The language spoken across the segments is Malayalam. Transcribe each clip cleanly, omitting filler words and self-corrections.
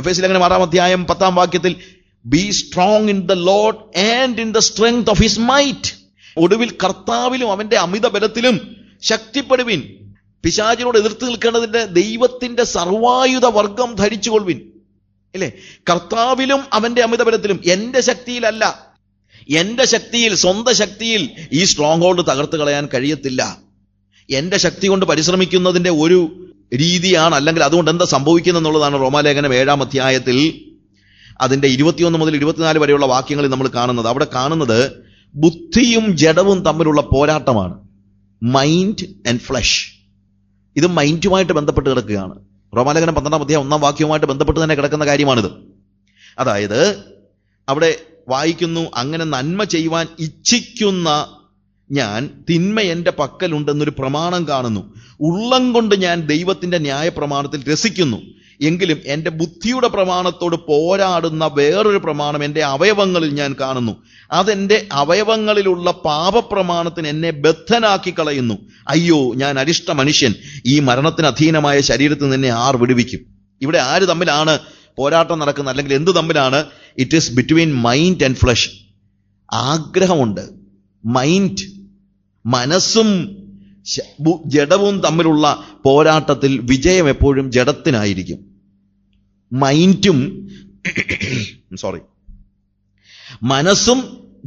എഫേസ്യർ ലേഖനം 6-ാം അധ്യായം 10-ാം വാക്യത്തിൽ B strong in the Lord and in the strength of his might. ഒടുവിൽ കർത്താവിലും അവന്റെ അമിത ബലത്തിലും ശക്തിപ്പെടുവിൻ. പിശാചിനോട് എതിർത്ത് നിൽക്കേണ്ടതിന്റെ ദൈവത്തിന്റെ സർവായുധ വർഗം ധരിച്ചുകൊള്ളുവിൻ. അല്ലേ? കർത്താവിലും അവന്റെ അമിത ബലത്തിലും. എന്റെ ശക്തിയിലല്ല, എന്റെ ശക്തിയിൽ, സ്വന്തം ശക്തിയിൽ ഈ സ്ട്രോങ് ഹോൾഡ് തകർത്ത് കളയാൻ കഴിയത്തില്ല. എന്റെ ശക്തി കൊണ്ട് പരിശ്രമിക്കുന്നതിന്റെ ഒരു രീതിയാണ്, അല്ലെങ്കിൽ അതുകൊണ്ട് എന്താ സംഭവിക്കുന്നത് എന്നുള്ളതാണ് റോമാലേഖനം 7-ാം അധ്യായത്തിൽ അതിന്റെ 21 മുതൽ 24 വരെയുള്ള വാക്യങ്ങളിൽ നമ്മൾ കാണുന്നത്. അവിടെ കാണുന്നത് ബുദ്ധിയും ജഡവും തമ്മിലുള്ള പോരാട്ടമാണ്. Mind and flush. ഇത് മൈൻഡുമായിട്ട് ബന്ധപ്പെട്ട് കിടക്കുകയാണ്. റോമാലേഖനം 12-ാം അധ്യായം 1-ാം വാക്യവുമായിട്ട് ബന്ധപ്പെട്ട് തന്നെ കിടക്കുന്ന കാര്യമാണിത്. അതായത് അവിടെ വായിക്കുന്നു, അങ്ങനെ നന്മ ചെയ്യുവാൻ ഇച്ഛിക്കുന്ന ഞാൻ തിന്മ എൻ്റെ പക്കലുണ്ടെന്നൊരു പ്രമാണം കാണുന്നു. ഉള്ളം കൊണ്ട് ഞാൻ ദൈവത്തിന്റെ ന്യായപ്രമാണത്തിൽ രസിക്കുന്നു. എങ്കിലും എൻ്റെ ബുദ്ധിയുടെ പ്രമാണത്തോട് പോരാടുന്ന വേറൊരു പ്രമാണം എൻ്റെ അവയവങ്ങളിൽ ഞാൻ കാണുന്നു. അതെൻ്റെ അവയവങ്ങളിലുള്ള പാപപ്രമാണത്തിന് എന്നെ ബദ്ധനാക്കി കളയുന്നു. അയ്യോ, ഞാൻ അരിഷ്ട മനുഷ്യൻ, ഈ മരണത്തിന് അധീനമായ ശരീരത്തിൽ നിന്നെ ആർ വിടുവിക്കും. ഇവിടെ ആര് തമ്മിലാണ് പോരാട്ടം നടക്കുന്നത്, അല്ലെങ്കിൽ എന്ത് തമ്മിലാണ്? It is between mind and flush. ആഗ്രഹമുണ്ട്. മൈൻഡ്, മനസ്സും ജഡവും തമ്മിലുള്ള പോരാട്ടത്തിൽ വിജയം എപ്പോഴും ജഡത്തിനായിരിക്കും. മനസ്സും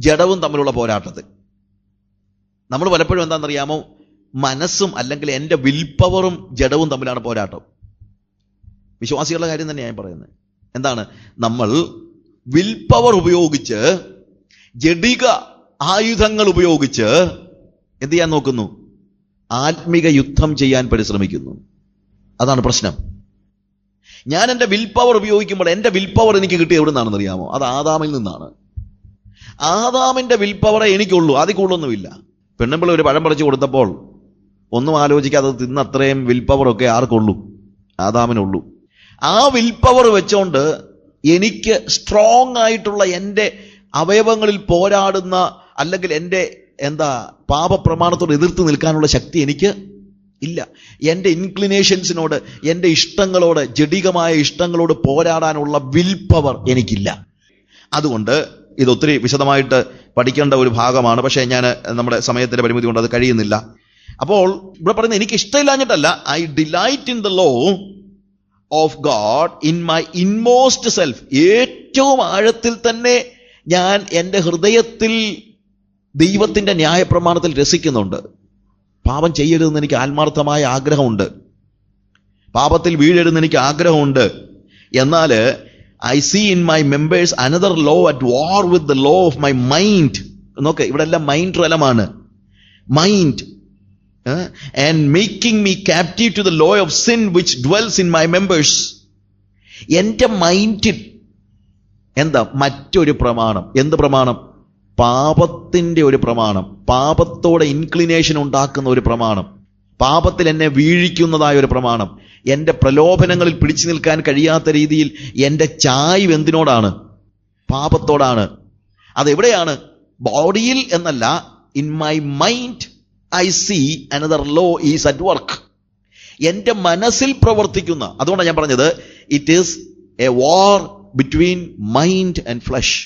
ജഡവും തമ്മിലുള്ള പോരാട്ടത്തിൽ നമ്മൾ പലപ്പോഴും എന്താണെന്നറിയാമോ? മനസ്സും അല്ലെങ്കിൽ എൻ്റെ വിൽ പവറും ജഡവും തമ്മിലാണ് പോരാട്ടം. വിശ്വാസികളുടെ കാര്യം തന്നെയാണ് ഞാൻ പറയുന്നത്. എന്താണ്? നമ്മൾ വിൽ പവർ ഉപയോഗിച്ച്, ജഡിക ആയുധങ്ങൾ ഉപയോഗിച്ച് എന്ത് ചെയ്യാൻ നോക്കുന്നു? ആത്മിക യുദ്ധം ചെയ്യാൻ പരിശ്രമിക്കുന്നു. അതാണ് പ്രശ്നം. ഞാൻ എൻ്റെ വിൽ പവർ ഉപയോഗിക്കുമ്പോൾ എൻ്റെ വിൽ പവർ എനിക്ക് കിട്ടിയ എവിടെ നിന്നാണെന്ന് അറിയാമോ? അത് ആദാമിൽ നിന്നാണ്. ആദാമിന്റെ വിൽ പവറെ എനിക്കുള്ളൂ, അതിൽ കൂടുതലൊന്നുമില്ല. പെണ്ണുമ്പിള്ള ഒരു പഴം പറിച്ചു കൊടുത്തപ്പോൾ ഒന്നും ആലോചിക്കാതെ തിന്ന അത്രയും വിൽ പവറൊക്കെ ആർക്കുള്ളൂ? ആദാമിനുള്ളൂ. ആ വിൽ പവർ വെച്ചോണ്ട് എനിക്ക് സ്ട്രോങ് ആയിട്ടുള്ള എൻ്റെ അവയവങ്ങളിൽ പോരാടുന്ന, അല്ലെങ്കിൽ എൻ്റെ പാപപ്രമാണത്തോട് എതിർത്ത് നിൽക്കാനുള്ള ശക്തി എനിക്ക് ഇല്ല. എൻ്റെ ഇൻക്ലിനേഷൻസിനോട്, എൻ്റെ ഇഷ്ടങ്ങളോട്, ജഡികമായ ഇഷ്ടങ്ങളോട് പോരാടാനുള്ള വിൽ പവർ എനിക്കില്ല. അതുകൊണ്ട് ഇതൊത്തിരി വിശദമായിട്ട് പഠിക്കേണ്ട ഒരു ഭാഗമാണ്. പക്ഷേ ഞാൻ നമ്മുടെ സമയത്തിന്റെ പരിമിതി കൊണ്ട് അത് കഴിയുന്നില്ല. അപ്പോൾ ഇവിടെ പറയുന്നത്, എനിക്ക് ഇഷ്ടമില്ലാഞ്ഞിട്ടല്ല, I delight in the law of God in my inmost self. ഏറ്റവും ആഴത്തിൽ തന്നെ ഞാൻ എൻ്റെ ഹൃദയത്തിൽ ദൈവത്തിന്റെ ന്യായപ്രമാണത്തിൽ രസിക്കുന്നുണ്ട്. പാപം ചെയ്യരുതെന്ന് എനിക്ക് ആത്മാർത്ഥമായ ആഗ്രഹമുണ്ട്. പാപത്തിൽ വീഴരുതെന്ന് എനിക്ക് ആഗ്രഹമുണ്ട്. എന്നാൽ I see in my members another law at war with the law of my mind. നോക്കെ, ഇവിടെ എല്ലാം മൈൻഡ് റലമാണ്. Mind and making me captive to the law of sin which dwells in my members. എൻ്റെ മൈൻഡിൽ മറ്റൊരു പ്രമാണം. എന്ത് പ്രമാണം? പാപത്തിന്റെ ഒരു പ്രമാണം, പാപത്തോടെ ഇൻക്ലിനേഷൻ ഉണ്ടാക്കുന്ന ഒരു പ്രമാണം, പാപത്തിൽ എന്നെ വീഴിക്കുന്നതായ ഒരു പ്രമാണം. എൻ്റെ പ്രലോഭനങ്ങളിൽ പിടിച്ചു നിൽക്കാൻ കഴിയാത്ത രീതിയിൽ എൻ്റെ ചായ്വ് എന്തിനോടാണ്? പാപത്തോടാണ്. അതെവിടെയാണ്? ബോഡിയിൽ എന്നല്ല, in my mind I see another law is at work. എൻ്റെ മനസ്സിൽ പ്രവർത്തിക്കുന്ന. അതുകൊണ്ടാണ് ഞാൻ പറഞ്ഞത്, it is a war between mind and flesh.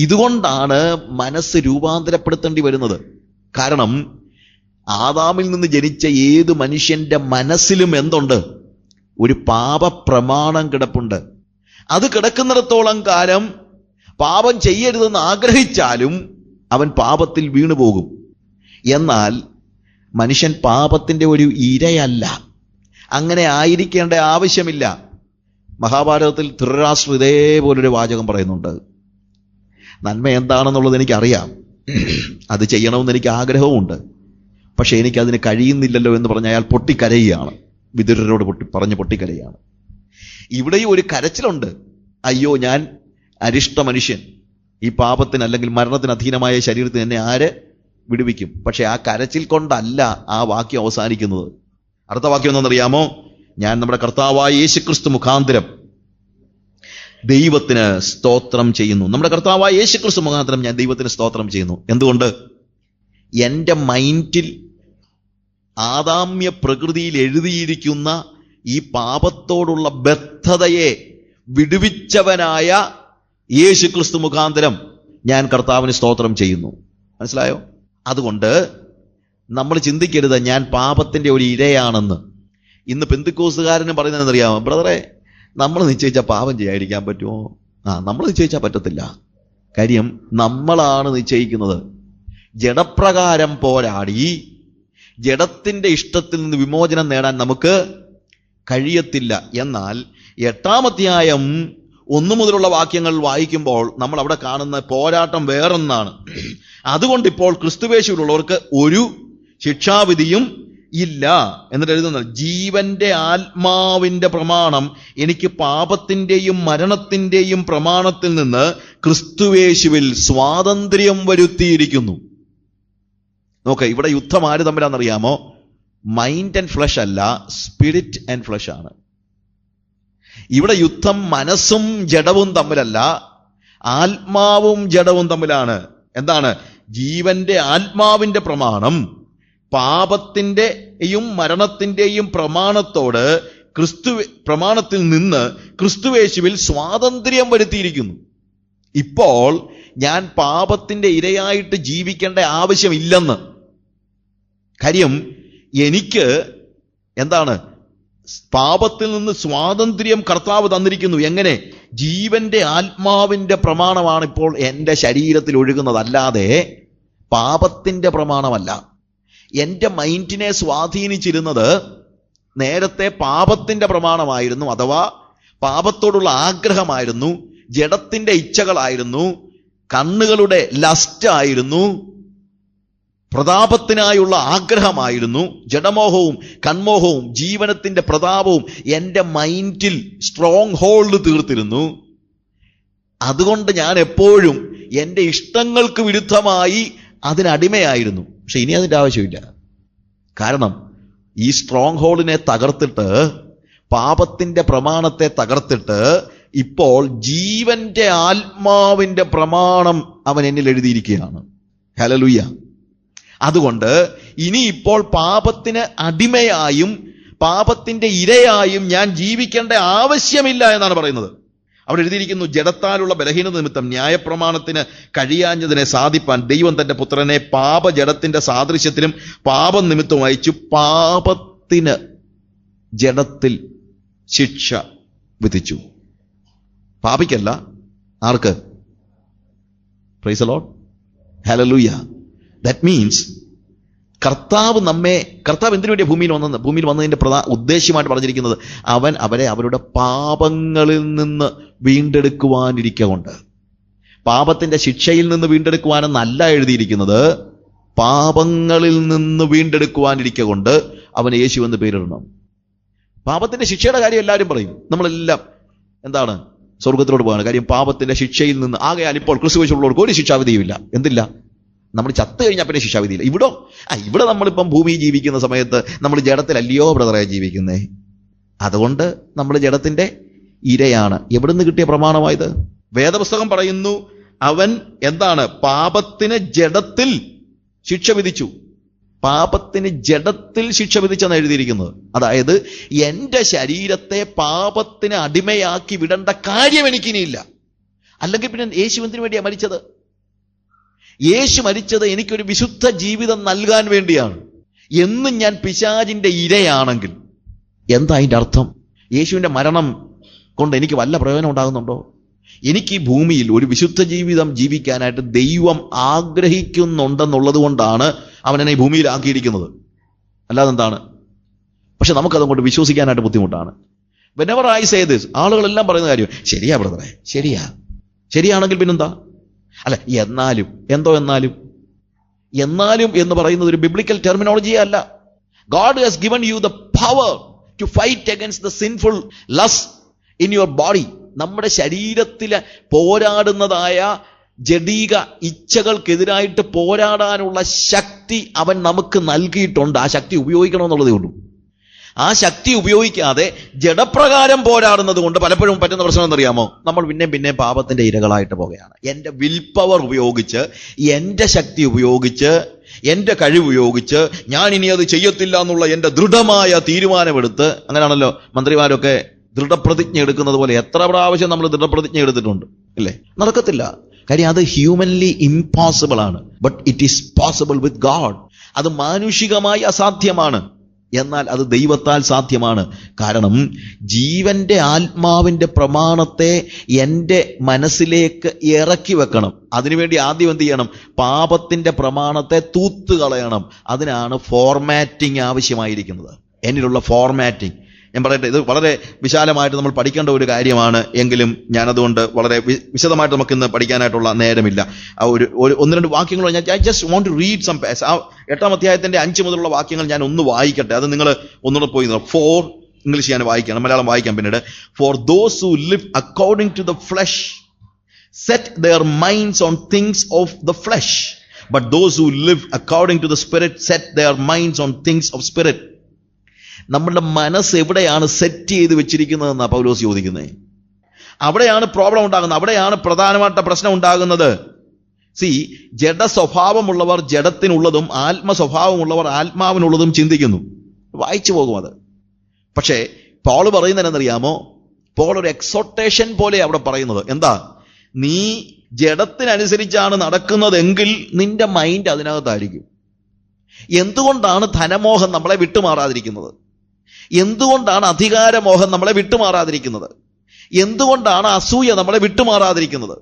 ഇതുകൊണ്ടാണ് മനസ്സ് രൂപാന്തരപ്പെടുത്തേണ്ടി വരുന്നത്. കാരണം ആദാമിൽ നിന്ന് ജനിച്ച ഏത് മനുഷ്യന്റെ മനസ്സിലും എന്തുണ്ട്? ഒരു പാപപ്രമാണം കിടപ്പുണ്ട്. അത് കിടക്കുന്നിടത്തോളം കാലം പാപം ചെയ്യരുതെന്ന് ആഗ്രഹിച്ചാലും അവൻ പാപത്തിൽ വീണുപോകും. എന്നാൽ മനുഷ്യൻ പാപത്തിന്റെ ഒരു ഇരയല്ല. അങ്ങനെ ആയിരിക്കേണ്ട ആവശ്യമില്ല. മഹാഭാരതത്തിൽ ധൃതരാഷ്ട്രർ ഇതേപോലൊരു വാചകം പറയുന്നുണ്ട്. നന്മ എന്താണെന്നുള്ളത് എനിക്കറിയാം, അത് ചെയ്യണമെന്ന് എനിക്ക് ആഗ്രഹവുമുണ്ട്, പക്ഷെ എനിക്കതിന് കഴിയുന്നില്ലല്ലോ എന്ന് പറഞ്ഞ് അയാൾ പൊട്ടിക്കരയുകയാണ്. വിതുരരോട് പൊട്ടിക്കരയുകയാണ്. ഇവിടെയും ഒരു കരച്ചിലുണ്ട്. അയ്യോ, ഞാൻ അരിഷ്ട മനുഷ്യൻ, ഈ പാപത്തിന് അല്ലെങ്കിൽ മരണത്തിന് അധീനമായ ശരീരത്തിന് എന്നെ ആര് വിടുവിക്കും? പക്ഷെ ആ കരച്ചിൽ കൊണ്ടല്ല ആ വാക്യം അവസാനിക്കുന്നത്. അടുത്ത വാക്യം എന്താണെന്നറിയാമോ? ഞാൻ നമ്മുടെ കർത്താവായ യേശുക്രിസ്തു മുഖാന്തരം ദൈവത്തിന് സ്തോത്രം ചെയ്യുന്നു. നമ്മുടെ കർത്താവായ യേശുക്രിസ്തു മുഖാന്തരം ഞാൻ ദൈവത്തിന് സ്തോത്രം ചെയ്യുന്നു. എന്തുകൊണ്ട്? എൻ്റെ മൈൻഡിൽ ആദാമ്യ പ്രകൃതിയിൽ എഴുതിയിരിക്കുന്ന ഈ പാപത്തോടുള്ള ബദ്ധതയെ വിടുവിച്ചവനായ യേശുക്രിസ്തു മുഖാന്തരം ഞാൻ കർത്താവിന് സ്തോത്രം ചെയ്യുന്നു. മനസ്സിലായോ? അതുകൊണ്ട് നമ്മൾ ചിന്തിക്കരുത് ഞാൻ പാപത്തിന്റെ ഒരു ഇരയാണെന്ന്. ഇന്ന് പെന്തിക്കോസ്തുകാരനും പറയുന്നതെന്നറിയാമോ? ബ്രദറെ, നമ്മൾ നിശ്ചയിച്ചാൽ പാപം ചെയ്യാതിരിക്കാൻ പറ്റുമോ? നമ്മൾ നിശ്ചയിച്ചാൽ പറ്റത്തില്ല. കാര്യം നമ്മളാണ് നിശ്ചയിക്കുന്നത്. ജഡപ്രകാരം പോരാടി ജഡത്തിന്റെ ഇഷ്ടത്തിൽ നിന്ന് വിമോചനം നേടാൻ നമുക്ക് കഴിയത്തില്ല. എന്നാൽ 8-ാം അധ്യായം 1 മുതലുള്ള വാക്യങ്ങൾ വായിക്കുമ്പോൾ നമ്മൾ അവിടെ കാണുന്ന പോരാട്ടം വേറൊന്നാണ്. അതുകൊണ്ട് ഇപ്പോൾ ക്രിസ്തുവേശുവിലുള്ളവർക്ക് ഒരു ശിക്ഷാവിധിയും ഇല്ല. എന്നിട്ട് എഴുതുന്നത്, ജീവന്റെ ആത്മാവിന്റെ പ്രമാണം എനിക്ക് പാപത്തിന്റെയും മരണത്തിന്റെയും പ്രമാണത്തിൽ നിന്ന് ക്രിസ്തുവേശുവിൽ സ്വാതന്ത്ര്യം വരുത്തിയിരിക്കുന്നു. നോക്ക, ഇവിടെ യുദ്ധം ആര് തമ്മിലാണെന്നറിയാമോ? മൈൻഡ് ആൻഡ് ഫ്ലഷ് അല്ല, സ്പിരിറ്റ് ആൻഡ് ഫ്ലഷ് ആണ്. ഇവിടെ യുദ്ധം മനസ്സും ജഡവും തമ്മിലല്ല, ആത്മാവും ജഡവും തമ്മിലാണ്. എന്താണ്? ജീവന്റെ ആത്മാവിന്റെ പ്രമാണം പാപത്തിന്റെയും മരണത്തിന്റെയും പ്രമാണത്തിൽ നിന്ന് ക്രിസ്തുവേശുവിൽ സ്വാതന്ത്ര്യം വരുത്തിയിരിക്കുന്നു. ഇപ്പോൾ ഞാൻ പാപത്തിന്റെ ഇരയായിട്ട് ജീവിക്കേണ്ട ആവശ്യമില്ലെന്ന്. കാര്യം എനിക്ക് എന്താണ്? പാപത്തിൽ നിന്ന് സ്വാതന്ത്ര്യം കർത്താവ് തന്നിരിക്കുന്നു. എങ്ങനെ? ജീവന്റെ ആത്മാവിന്റെ പ്രമാണമാണ് ഇപ്പോൾ എൻ്റെ ശരീരത്തിൽ ഒഴുകുന്നത്, അല്ലാതെ പാപത്തിന്റെ പ്രമാണമല്ല. എൻ്റെ മൈൻഡിനെ സ്വാധീനിച്ചിരുന്നത് നേരത്തെ പാപത്തിന്റെ പ്രമാണമായിരുന്നു, അഥവാ പാപത്തോടുള്ള ആഗ്രഹമായിരുന്നു, ജഡത്തിന്റെ ഇച്ഛകളായിരുന്നു, കണ്ണുകളുടെ ലസ്റ്റ് ആയിരുന്നു, പ്രതാപത്തിനായുള്ള ആഗ്രഹമായിരുന്നു. ജഡമോഹവും കൺമോഹവും ജീവനത്തിന്റെ പ്രതാപവും എൻ്റെ മൈൻഡിൽ സ്ട്രോങ് ഹോൾഡ് തീർത്തിരുന്നു. അതുകൊണ്ട് ഞാൻ എപ്പോഴും എൻ്റെ ഇഷ്ടങ്ങൾക്ക് വിരുദ്ധമായി അതിനടിമയായിരുന്നു. പക്ഷെ ഇനി അതിൻ്റെ ആവശ്യമില്ല. കാരണം ഈ സ്ട്രോങ് ഹോൾഡിനെ തകർത്തിട്ട്, പാപത്തിന്റെ പ്രമാണത്തെ തകർത്തിട്ട്, ഇപ്പോൾ ജീവന്റെ ആത്മാവിന്റെ പ്രമാണം അവൻ എന്നിൽ എഴുതിയിരിക്കുകയാണ്. ഹല്ലേലൂയ. അതുകൊണ്ട് ഇനി ഇപ്പോൾ പാപത്തിന് അടിമയായും പാപത്തിന്റെ ഇരയായും ഞാൻ ജീവിക്കേണ്ട ആവശ്യമില്ല എന്നാണ് പറയുന്നത്. അവിടെ എഴുതിയിരിക്കുന്നു, ജഡത്താലുള്ള ബലഹീനത നിമിത്തം ന്യായപ്രമാണത്തിന് കഴിയാഞ്ഞതിനെ സാധിപ്പാൻ ദൈവം തന്റെ പുത്രനെ പാപജഡത്തിന്റെ സാദൃശ്യത്തിലും പാപം നിമിത്തവും അയച്ചു പാപത്തിന് ജഡത്തിൽ ശിക്ഷ വിധിച്ചു. പാപിക്കല്ല, ആർക്ക്? Praise the Lord. Hallelujah. That means കർത്താവ് എന്തിനു വേണ്ടിയ ഭൂമിയിൽ വന്നതിന്റെ ഉദ്ദേശ്യമായിട്ട് പറഞ്ഞിരിക്കുന്നത്, അവൻ അവരെ അവരുടെ പാപങ്ങളിൽ നിന്ന് വീണ്ടെടുക്കുവാനിരിക്കൊണ്ട്. പാപത്തിന്റെ ശിക്ഷയിൽ നിന്ന് വീണ്ടെടുക്കുവാനെന്നല്ല എഴുതിയിരിക്കുന്നത്, പാപങ്ങളിൽ നിന്ന് വീണ്ടെടുക്കുവാനിരിക്കൊണ്ട് അവന് യേശു എന്ന് പേരിടണം. പാപത്തിന്റെ ശിക്ഷയുടെ കാര്യം എല്ലാവരും പറയും. നമ്മളെല്ലാം എന്താണ്? സ്വർഗത്തിലോട്ട് പോകാണ്. കാര്യം പാപത്തിന്റെ ശിക്ഷയിൽ നിന്ന്. ആകയാൽ ഇപ്പോൾ ക്രിസ്തുവേശുള്ളവർക്ക് ഒരു ശിക്ഷാവിധിയുമില്ല. എന്തില്ല? നമ്മൾ ചത്തു കഴിഞ്ഞാൽ പിന്നെ ശിക്ഷാവിധിയില്ല. ഇവിടെ നമ്മളിപ്പം ഭൂമിയിൽ ജീവിക്കുന്ന സമയത്ത് നമ്മൾ ജഡത്തിലല്ലയോ ബ്രദറെ ജീവിക്കുന്നേ? അതുകൊണ്ട് നമ്മൾ ജഡത്തിന്റെ ഇരയാണ്. എവിടുന്ന് കിട്ടിയ പ്രമാണമായത്? വേദപുസ്തകം പറയുന്നു, അവൻ എന്താണ്? പാപത്തിന് ജഡത്തിൽ ശിക്ഷ വിധിച്ചു. പാപത്തിന് ജഡത്തിൽ ശിക്ഷ വിധിച്ചെന്ന് എഴുതിയിരിക്കുന്നത്. അതായത് എൻ്റെ ശരീരത്തെ പാപത്തിന് അടിമയാക്കി വിടേണ്ട കാര്യം എനിക്കിനിയില്ല. അല്ലെങ്കിൽ പിന്നെ യേശു എന്തിനു വേണ്ടിയാണ് മരിച്ചത്? യേശു മരിച്ചത് എനിക്കൊരു വിശുദ്ധ ജീവിതം നൽകാൻ വേണ്ടിയാണ്. എന്നും ഞാൻ പിശാചിന്റെ ഇരയാണെങ്കിൽ എന്താ അതിൻ്റെ അർത്ഥം? യേശുവിൻ്റെ മരണം കൊണ്ട് എനിക്ക് വല്ല പ്രയോജനം ഉണ്ടാകുന്നുണ്ടോ? എനിക്ക് ഈ ഭൂമിയിൽ ഒരു വിശുദ്ധ ജീവിതം ജീവിക്കാനായിട്ട് ദൈവം ആഗ്രഹിക്കുന്നുണ്ടെന്നുള്ളത് കൊണ്ടാണ് അവനെന്നെ ഈ ഭൂമിയിൽ ആക്കിയിരിക്കുന്നത്. അല്ലാതെ എന്താണ്? പക്ഷെ നമുക്കതുകൊണ്ട് വിശ്വസിക്കാനായിട്ട് ബുദ്ധിമുട്ടാണ്. whenever I say this, ആളുകളെല്ലാം പറയുന്ന കാര്യം ശരിയാ ബ്രദറെ, ശരിയാണെങ്കിൽ പിന്നെന്താ? അല്ല, എന്നാലും എന്ന് പറയുന്നത് ഒരു ബിബ്ലിക്കൽ ടെർമിനോളജിയേ അല്ല. God has given you the power to fight against the sinful lust in your body. നമ്മുടെ ശരീരത്തിലെ പോരാടുന്നതായ ജഡീക ഇച്ഛകൾക്കെതിരായിട്ട് പോരാടാനുള്ള ശക്തി അവൻ നമുക്ക് നൽകിയിട്ടുണ്ട്. ആ ശക്തി ഉപയോഗിക്കണമെന്നുള്ളതേ ഉള്ളൂ. ആ ശക്തി ഉപയോഗിക്കാതെ ജഡപ്രകാരം പോരാടുന്നത് കൊണ്ട് പലപ്പോഴും പറ്റുന്ന പ്രശ്നം എന്നറിയാമോ? നമ്മൾ പിന്നെ പാപത്തിന്റെ ഇരകളായിട്ട് പോകുകയാണ്. എൻ്റെ വിൽ പവർ ഉപയോഗിച്ച്, എൻ്റെ ശക്തി ഉപയോഗിച്ച് എൻ്റെ കഴിവ് ഉപയോഗിച്ച് ഞാൻ ഇനി അത് ചെയ്യത്തില്ല എന്നുള്ള എൻ്റെ ദൃഢമായ തീരുമാനമെടുത്ത്, അങ്ങനെയാണല്ലോ മന്ത്രിമാരൊക്കെ ദൃഢപ്രതിജ്ഞ എടുക്കുന്നത് പോലെ എത്ര പ്രാവശ്യം നമ്മൾ ദൃഢപ്രതിജ്ഞ എടുത്തിട്ടുണ്ട് ഇല്ലേ? നടക്കത്തില്ല. കാര്യം അത് ഹ്യൂമൻലി ഇംപോസിബിൾ ആണ്. But it is possible with God. അത് മാനുഷികമായി അസാധ്യമാണ്, എന്നാൽ അത് ദൈവത്താൽ സാധ്യമാണ്. കാരണം ജീവന്റെ ആത്മാവിന്റെ പ്രമാണത്തെ എൻ്റെ മനസ്സിലേക്ക് ഇറക്കി വെക്കണം. അതിനുവേണ്ടി ആദ്യം എന്ത് ചെയ്യണം? പാപത്തിന്റെ പ്രമാണത്തെ തൂത്തുകളയണം. അതിനാണ് ഫോർമാറ്റിംഗ് ആവശ്യമായിരിക്കുന്നത്. എന്നിലുള്ള ഫോർമാറ്റിംഗ് ഞാൻ പറയട്ടെ, ഇത് വളരെ വിശാലമായിട്ട് നമ്മൾ പഠിക്കേണ്ട ഒരു കാര്യമാണ്. എങ്കിലും ഞാനതുകൊണ്ട് വളരെ വിശദമായിട്ട് നമുക്കിന്ന് പഠിക്കാനായിട്ടുള്ള നേരമില്ല. ഒന്ന് രണ്ട് വാക്യങ്ങൾ ഞാൻ just want to read some pass. 8-ാം അധ്യായത്തിന്റെ 5 മുതലുള്ള വാക്യങ്ങൾ ഞാൻ ഒന്ന് വായിക്കട്ടെ. അത് നിങ്ങൾ ഒന്നുകൂടെ പോയി ഫോർ ഇംഗ്ലീഷ് ഞാൻ വായിക്കണം, മലയാളം വായിക്കാം പിന്നീട്. For those who live according to the flesh set their minds on things of the flesh, but those who live according to the spirit set their minds on things of spirit. നമ്മളുടെ മനസ്സ് എവിടെയാണ് സെറ്റ് ചെയ്ത് വെച്ചിരിക്കുന്നതെന്നാണ് പൗലോസ് ചോദിക്കുന്നത്. അവിടെയാണ് പ്രോബ്ലം ഉണ്ടാകുന്നത്, അവിടെയാണ് പ്രധാനമായിട്ട് പ്രശ്നം ഉണ്ടാകുന്നത്. ജഡ സ്വഭാവമുള്ളവർ ജഡത്തിനുള്ളതും ആത്മസ്വഭാവമുള്ളവർ ആത്മാവിനുള്ളതും ചിന്തിക്കുന്നു. വായിച്ചു പോകും അത്. പക്ഷേ പോൾ പറയുന്നത് എന്നറിയാമോ? പോൾ ഒരു എക്സോട്ടേഷൻ പോലെ അവിടെ പറയുന്നത് എന്താ? നീ ജഡത്തിനനുസരിച്ചാണ് നടക്കുന്നതെങ്കിൽ നിന്റെ മൈൻഡ് അതിനകത്തായിരിക്കും. എന്തുകൊണ്ടാണ് ധനമോഹം നമ്മളെ വിട്ടുമാറാതിരിക്കുന്നത്? എന്തുകൊണ്ടാണ് അധികാരമോഹം നമ്മളെ വിട്ടുമാറാതിരിക്കുന്നത്? എന്തുകൊണ്ടാണ് അസൂയ നമ്മളെ വിട്ടുമാറാതിരിക്കുന്നത്?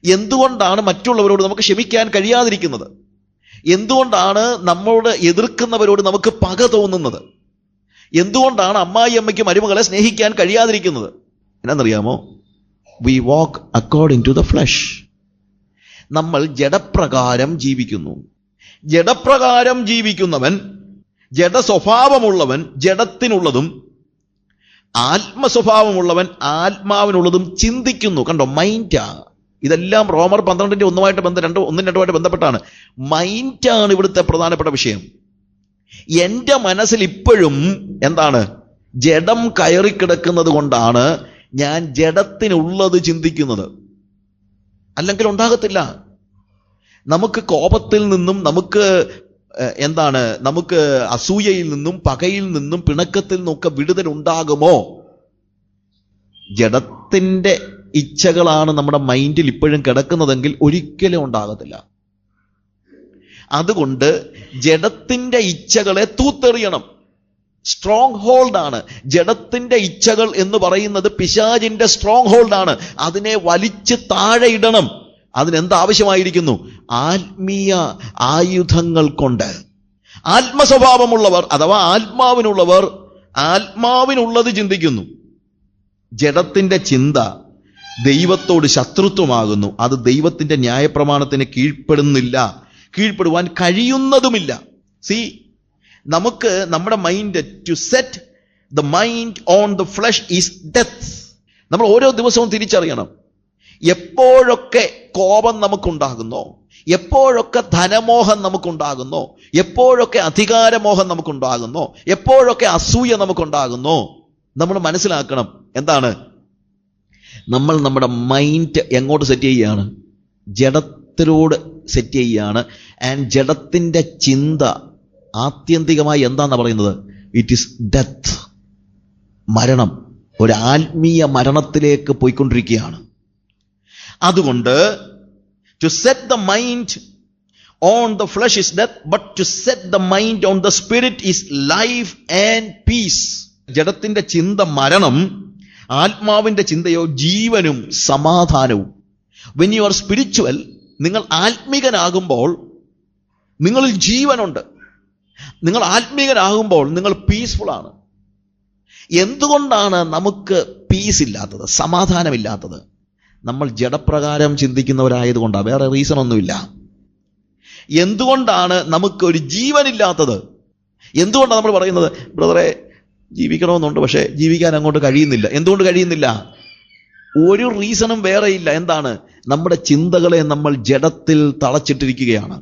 എന്തുകൊണ്ടാണ് മറ്റുള്ളവരോട് നമുക്ക് ക്ഷമിക്കാൻ കഴിയാതിരിക്കുന്നത്? എന്തുകൊണ്ടാണ് നമ്മളോട് എതിർക്കുന്നവരോട് നമുക്ക് പക തോന്നുന്നത്? എന്തുകൊണ്ടാണ് അമ്മായിയമ്മയ്ക്ക് മരുമകളെ സ്നേഹിക്കാൻ കഴിയാതിരിക്കുന്നത്? എന്നാന്നറിയാമോ? We walk according to the flesh. നമ്മൾ ജഡപ്രകാരം ജീവിക്കുന്നു. ജഡപ്രകാരം ജീവിക്കുന്നവൻ, ജഡ സ്വഭാവമുള്ളവൻ ജഡത്തിനുള്ളതും ആത്മസ്വഭാവമുള്ളവൻ ആത്മാവിനുള്ളതും ചിന്തിക്കുന്നു. കണ്ടോ? മൈൻഡാ. ഇതെല്ലാം റോമർ 12:1 1 2 ബന്ധപ്പെട്ടാണ്. മൈൻഡാണ് ഇവിടുത്തെ പ്രധാനപ്പെട്ട വിഷയം. എൻ്റെ മനസ്സിൽ ഇപ്പോഴും എന്താണ്? ജഡം കയറിക്കിടക്കുന്നത് കൊണ്ടാണ് ഞാൻ ജഡത്തിനുള്ളത് ചിന്തിക്കുന്നത്. അല്ലെങ്കിൽ ഉണ്ടാകത്തില്ല. നമുക്ക് കോപത്തിൽ നിന്നും നമുക്ക് അസൂയയിൽ നിന്നും പകയിൽ നിന്നും പിണക്കത്തിൽ നിന്നൊക്കെ വിടുതൽ ഉണ്ടാകുമോ? ജഡത്തിന്റെ ഇച്ഛകളാണ് നമ്മുടെ മൈൻഡിൽ ഇപ്പോഴും കിടക്കുന്നതെങ്കിൽ ഒരിക്കലും ഉണ്ടാകത്തില്ല. അതുകൊണ്ട് ജഡത്തിന്റെ ഇച്ഛകളെ തൂത്തെറിയണം. സ്ട്രോങ് ഹോൾഡാണ് ജഡത്തിന്റെ ഇച്ഛകൾ എന്ന് പറയുന്നത്. പിശാചിന്റെ സ്ട്രോങ് ഹോൾഡാണ്. അതിനെ വലിച്ച് താഴെ ഇടണം. അതിനെന്താവശ്യമായിരിക്കുന്നു? ആത്മീയ ആയുധങ്ങൾ കൊണ്ട്. ആത്മസ്വഭാവമുള്ളവർ അഥവാ ആത്മാവിനുള്ളവർ ആത്മാവിനുള്ളത് ചിന്തിക്കുന്നു. ജഡത്തിന്റെ ചിന്ത ദൈവത്തോട് ശത്രുത്വമാകുന്നു. അത് ദൈവത്തിന്റെ ന്യായപ്രമാണത്തിന് കീഴ്പ്പെടുവാൻ കഴിയുന്നതുമില്ല. നമുക്ക് നമ്മുടെ mind to set the mind on the flesh is death. നമ്മൾ ഓരോ ദിവസവും തിരിച്ചറിയണം. എപ്പോഴൊക്കെ കോപം നമുക്കുണ്ടാകുന്നോ, എപ്പോഴൊക്കെ ധനമോഹം നമുക്കുണ്ടാകുന്നോ, എപ്പോഴൊക്കെ അധികാരമോഹം നമുക്കുണ്ടാകുന്നോ, എപ്പോഴൊക്കെ അസൂയ നമുക്കുണ്ടാകുന്നോ, നമ്മൾ മനസ്സിലാക്കണം എന്താണ്? നമ്മൾ നമ്മുടെ മൈൻഡ് എങ്ങോട്ട് സെറ്റ് ചെയ്യുകയാണ്? ജഡത്തിലോട് സെറ്റ് ചെയ്യുകയാണ്. ആൻഡ് ജഡത്തിന്റെ ചിന്ത ആത്യന്തികമായി എന്താണെന്ന് പറയുന്നത്? ഇറ്റ് ഈസ് ഡെത്ത്, മരണം. ഒരു ആത്മീയ മരണത്തിലേക്ക് പോയിക്കൊണ്ടിരിക്കുകയാണ്. അതുകൊണ്ട് to set the mind on the flesh is death, but to set the mind on the spirit is life and peace. ജഡത്തിന്റെ ചിന്ത മരണം, ആത്മാവിന്റെ ചിന്തയോ ജീവനും സമാധാനവും. when you are spiritual, നിങ്ങൾ ആത്മീകനാകുമ്പോൾ നിങ്ങളിൽ ജീവനുണ്ട്. നിങ്ങൾ ആത്മീകനാകുമ്പോൾ നിങ്ങൾ പീസ്ഫുൾ ആണ്. എന്തുകൊണ്ടാണ് നമുക്ക് പീസ് ഇല്ലാത്തത്, സമാധാനമില്ലാത്തത്? നമ്മൾ ജഡപ്രകാരം ചിന്തിക്കുന്നവരായതുകൊണ്ടാണ്, വേറെ റീസൺ ഒന്നുമില്ല. എന്തുകൊണ്ടാണ് നമുക്കൊരു ജീവനില്ലാത്തത്? എന്തുകൊണ്ടാണ് നമ്മൾ പറയുന്നത് ബ്രദറെ ജീവിക്കണമെന്നുണ്ട്, പക്ഷേ ജീവിക്കാൻ അങ്ങോട്ട് കഴിയുന്നില്ല? എന്തുകൊണ്ട് കഴിയുന്നില്ല? ഒരു റീസണും വേറെ ഇല്ല. എന്താണ്? നമ്മുടെ ചിന്തകളെ നമ്മൾ ജഡത്തിൽ തളച്ചിട്ടിരിക്കുകയാണ്.